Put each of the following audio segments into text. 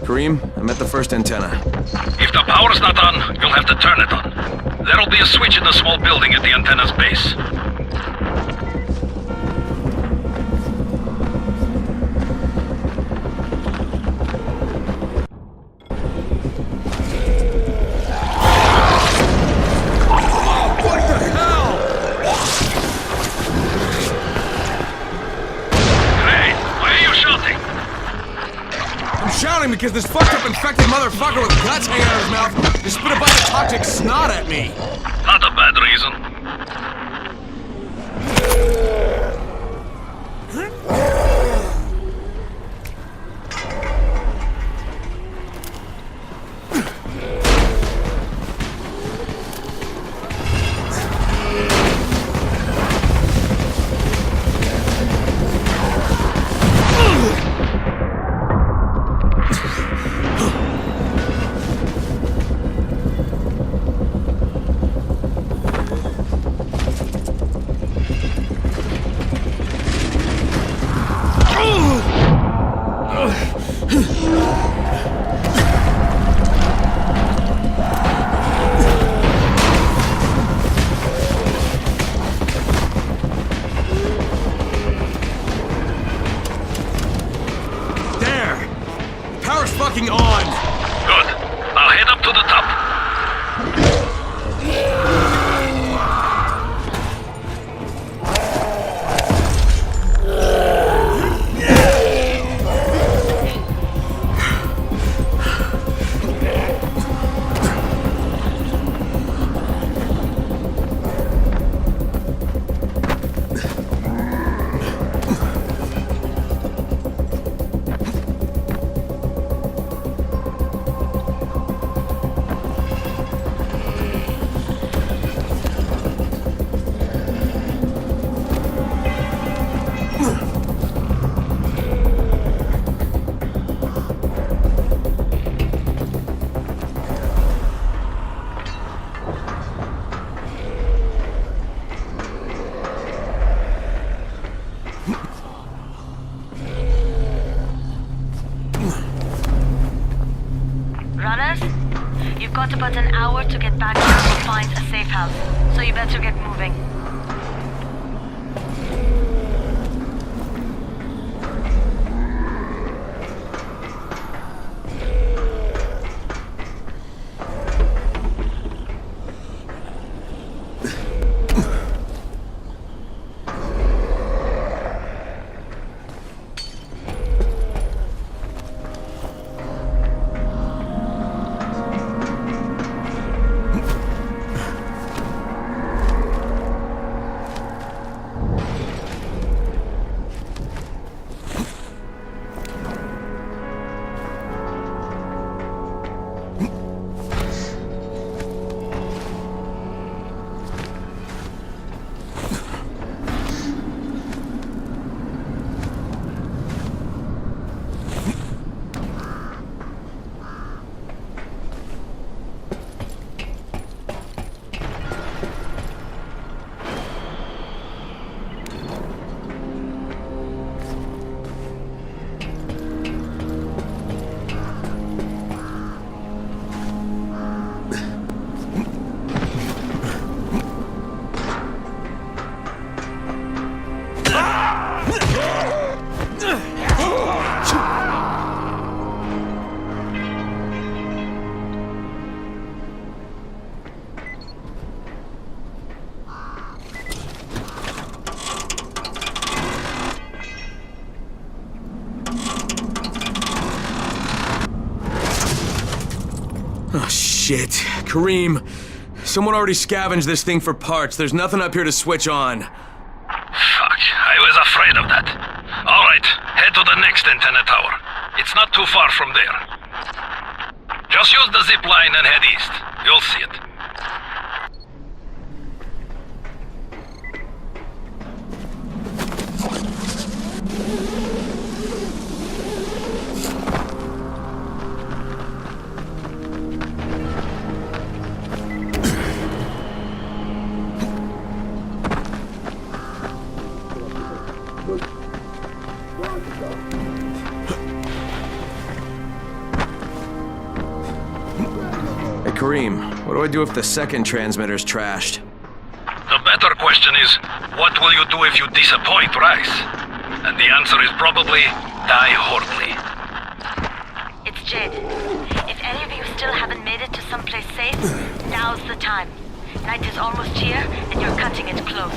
Kareem, I'm at the first antenna. If the power's not on, you'll have to turn it on. There'll be a switch in the small building at the antenna's base. Shouting because this fucked up infected motherfucker with guts hanging out of his mouth just spit a bunch of toxic snot at me. Not a bad reason. Fucking on! Good. I'll head up to the top. Runners, you've got about an hour to get back here and find a safe house, so you better get moving. Oh, shit. Kareem, someone already scavenged this thing for parts. There's nothing up here to switch on. Fuck, I was afraid of that. All right, head to the next antenna tower. It's not too far from there. Just use the zip line and head east. You'll see it. Kareem, what do I do if the second transmitter's trashed? The better question is, what will you do if you disappoint Rice? And the answer is probably die horribly. It's Jed. If any of you still haven't made it to someplace safe, now's the time. Night is almost here, and you're cutting it close.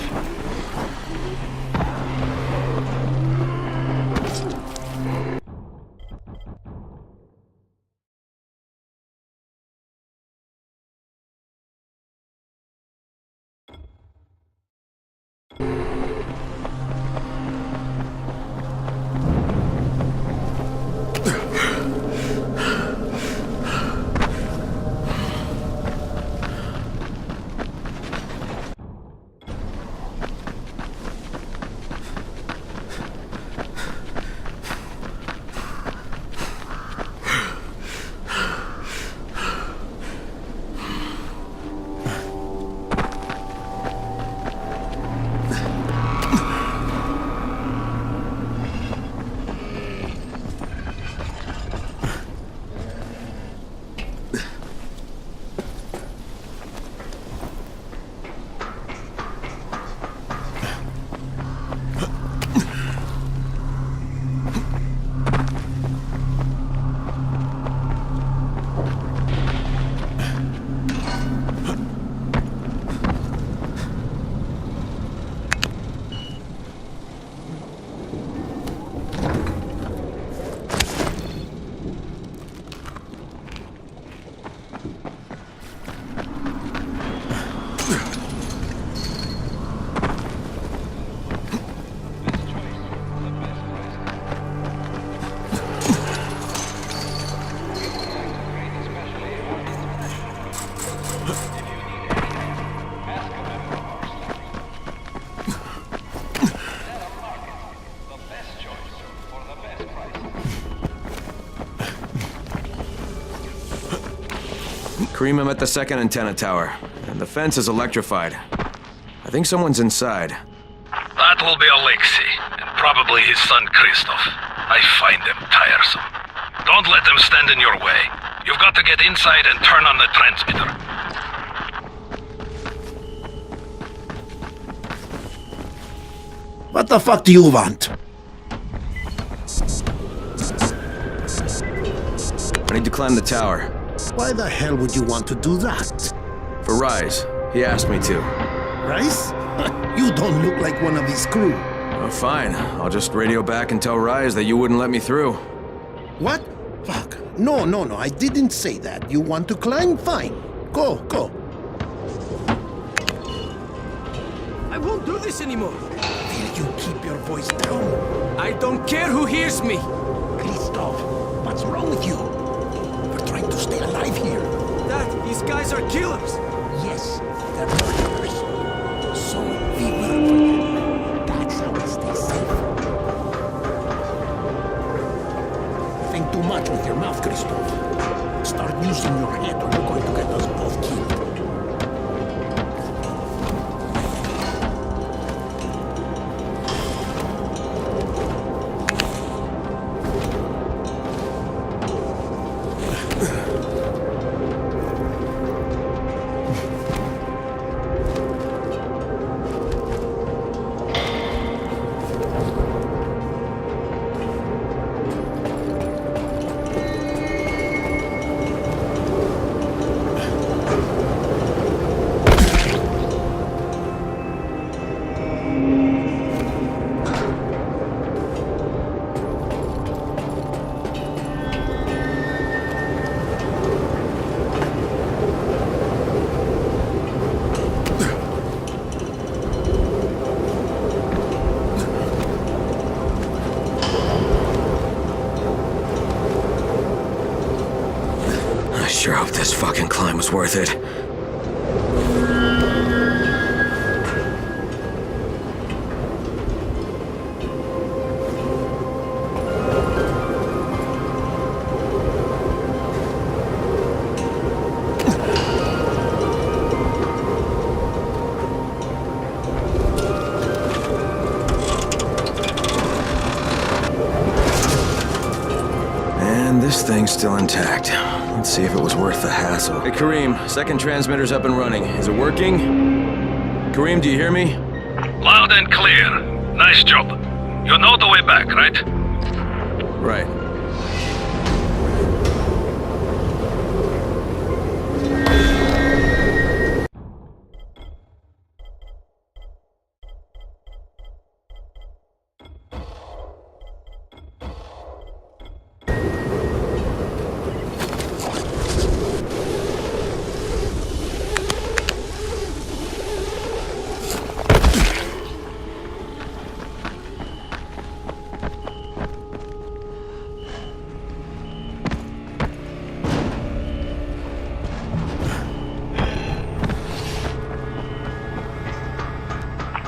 Kareem, I'm at the second antenna tower, and the fence is electrified. I think someone's inside. That will be Alexei, and probably his son Christoph. I find them tiresome. Don't let them stand in your way. You've got to get inside and turn on the transmitter. What the fuck do you want? I need to climb the tower. Why the hell would you want to do that? For Rise. He asked me to. Rice? You don't look like one of his crew. Oh, fine. I'll just radio back and tell Rise that you wouldn't let me through. What? Fuck. No, I didn't say that. You want to climb? Fine. Go. I won't do this anymore. Will you keep your voice down? I don't care who hears me. Christoph, what's wrong with you? We're trying to stay alive here. Dad, these guys are killers. Yes, they're murderers. So we will for them. That's how we stay safe. Think too much with your mouth, Christoph. Start using your head or you're going to get us both killed. I sure hope this fucking climb was worth it. And this thing's still intact. Let's see if it was worth the hassle. Hey, Kareem, second transmitter's up and running. Is it working? Kareem, do you hear me? Loud and clear. Nice job. You know the way back, right? Right.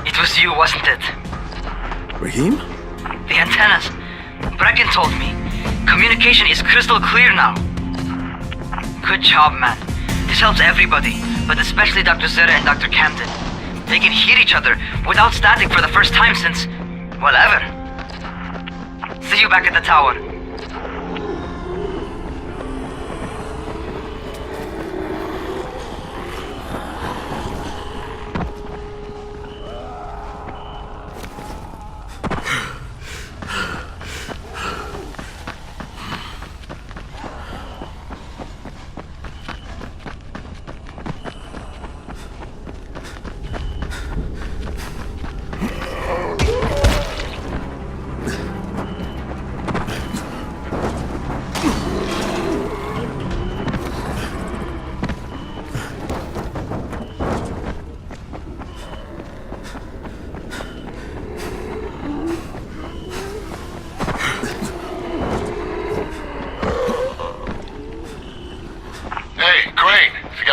It was you, wasn't it? Raheem? The antennas. Brecken told me. Communication is crystal clear now. Good job, man. This helps everybody, but especially Dr. Zeta and Dr. Camden. They can hear each other without static for the first time since, well, ever. See you back at the tower.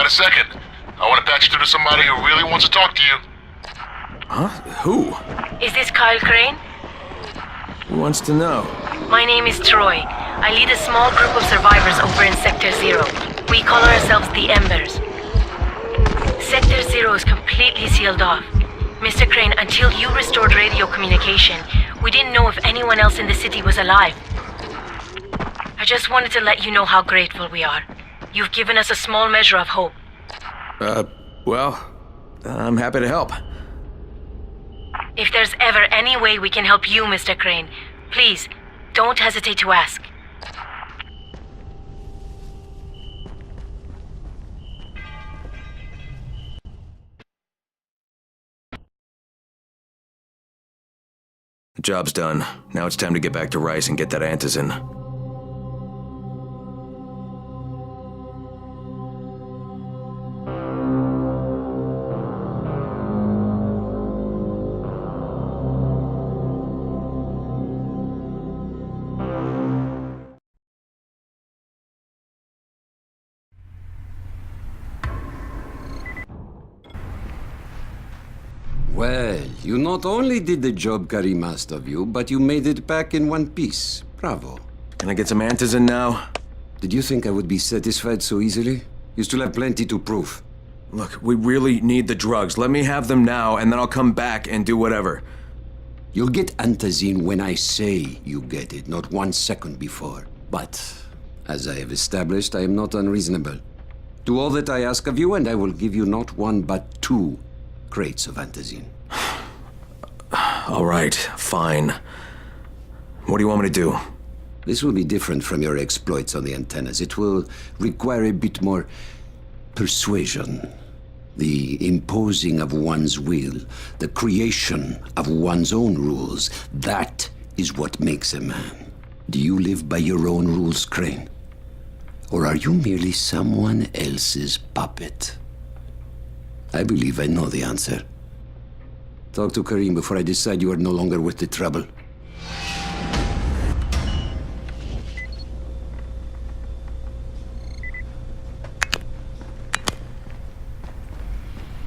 Second, I want to patch you through to somebody who really wants to talk to you. Huh? Who? Is this Kyle Crane? Who wants to know? My name is Troy. I lead a small group of survivors over in Sector Zero. We call ourselves the Embers. Sector Zero is completely sealed off. Mr. Crane, until you restored radio communication, we didn't know if anyone else in the city was alive. I just wanted to let you know how grateful we are. You've given us a small measure of hope. Well, I'm happy to help. If there's ever any way we can help you, Mr. Crane, please, don't hesitate to ask. The job's done. Now it's time to get back to Rice and get that antizin. Well, you not only did the job Karim asked of you, but you made it back in one piece. Bravo. Can I get some antizin now? Did you think I would be satisfied so easily? You still have plenty to prove. Look, we really need the drugs. Let me have them now, and then I'll come back and do whatever. You'll get antizin when I say you get it, not 1 second before. But, as I have established, I am not unreasonable. Do all that I ask of you, and I will give you not 1 but 2 crates of antizin. All right, fine. What do you want me to do? This will be different from your exploits on the antennas. It will require a bit more persuasion. The imposing of one's will, the creation of one's own rules. That is what makes a man. Do you live by your own rules, Crane? Or are you merely someone else's puppet? I believe I know the answer. Talk to Karim before I decide you are no longer worth the trouble.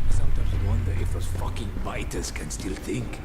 Sometimes wonder if those fucking biters can still think.